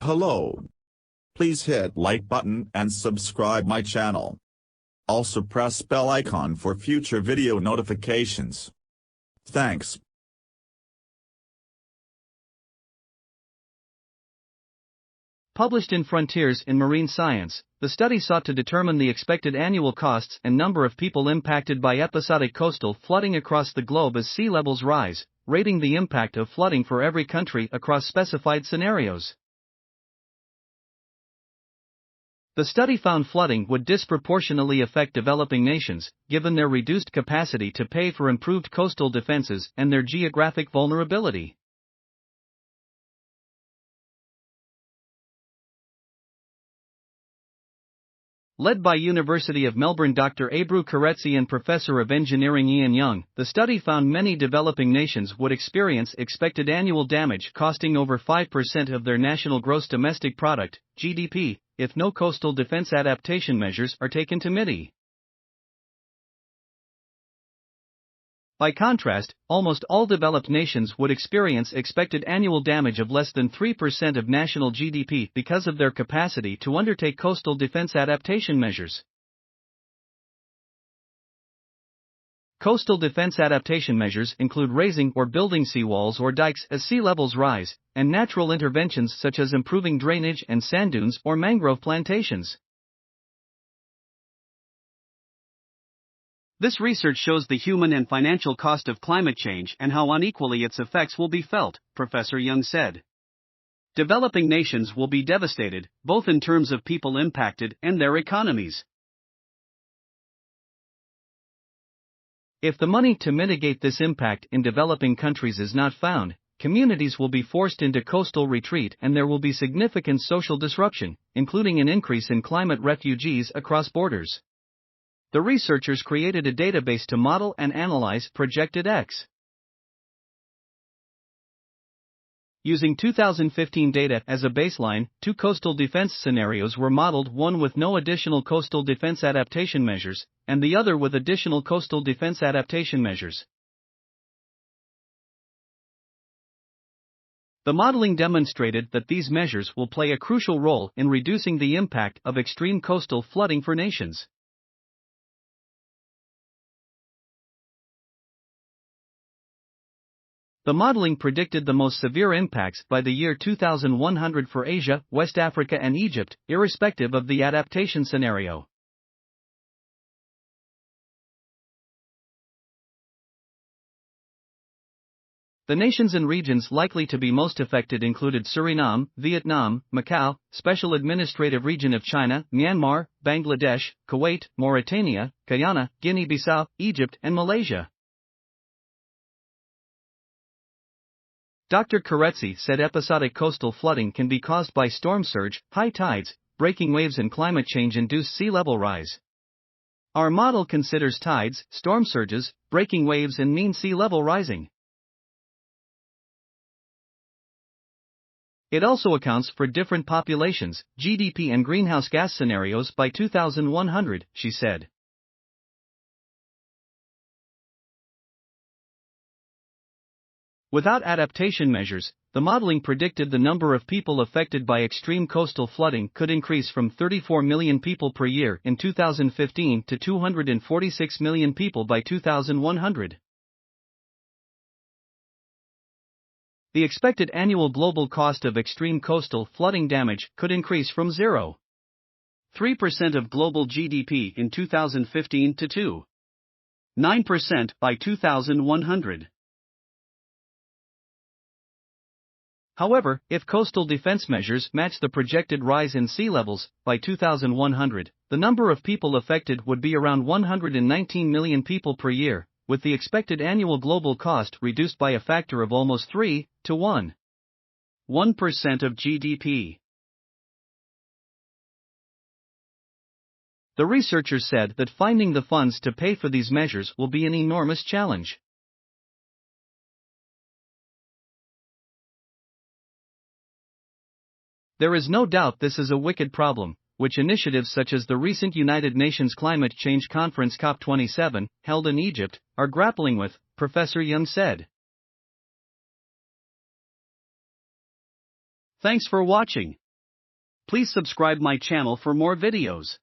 Hello. Please hit like button and subscribe my channel. Also press bell icon for future video notifications. Thanks. Published in Frontiers in Marine Science, the study sought to determine the expected annual costs and number of people impacted by episodic coastal flooding across the globe as sea levels rise, rating the impact of flooding for every country across specified scenarios. The study found flooding would disproportionately affect developing nations, given their reduced capacity to pay for improved coastal defenses and their geographic vulnerability. Led by University of Melbourne Dr. Ebru Kirezci and Professor of Engineering Ian Young, the study found many developing nations would experience expected annual damage costing over 5% of their national gross domestic product, GDP, if no coastal defense adaptation measures are taken to mitigate. By contrast, almost all developed nations would experience expected annual damage of less than 3% of national GDP because of their capacity to undertake coastal defense adaptation measures. Coastal defense adaptation measures include raising or building seawalls or dikes as sea levels rise, and natural interventions such as improving drainage and sand dunes or mangrove plantations. This research shows the human and financial cost of climate change and how unequally its effects will be felt, Professor Young said. Developing nations will be devastated, both in terms of people impacted and their economies. If the money to mitigate this impact in developing countries is not found, communities will be forced into coastal retreat and there will be significant social disruption, including an increase in climate refugees across borders. The researchers created a database to model and analyze projected X. Using 2015 data as a baseline, two coastal defense scenarios were modeled, one with no additional coastal defense adaptation measures, and the other with additional coastal defense adaptation measures. The modeling demonstrated that these measures will play a crucial role in reducing the impact of extreme coastal flooding for nations. The modeling predicted the most severe impacts by the year 2100 for Asia, West Africa and Egypt, irrespective of the adaptation scenario. The nations and regions likely to be most affected included Suriname, Vietnam, Macau, Special Administrative Region of China, Myanmar, Bangladesh, Kuwait, Mauritania, Guyana, Guinea-Bissau, Egypt and Malaysia. Dr. Kirezci said episodic coastal flooding can be caused by storm surge, high tides, breaking waves and climate change-induced sea level rise. Our model considers tides, storm surges, breaking waves and mean sea level rising. It also accounts for different populations, GDP and greenhouse gas scenarios by 2100, she said. Without adaptation measures, the modeling predicted the number of people affected by extreme coastal flooding could increase from 34 million people per year in 2015 to 246 million people by 2100. The expected annual global cost of extreme coastal flooding damage could increase from 0.3% of global GDP in 2015 to 2.9% by 2100. However, if coastal defense measures match the projected rise in sea levels, by 2100, the number of people affected would be around 119 million people per year, with the expected annual global cost reduced by a factor of almost 3 to 1. 1% of GDP. The researchers said that finding the funds to pay for these measures will be an enormous challenge. There is no doubt this is a wicked problem, which initiatives such as the recent United Nations Climate Change Conference COP27, held in Egypt, are grappling with, Professor Young said. Thanks for watching. Please subscribe my channel for more videos.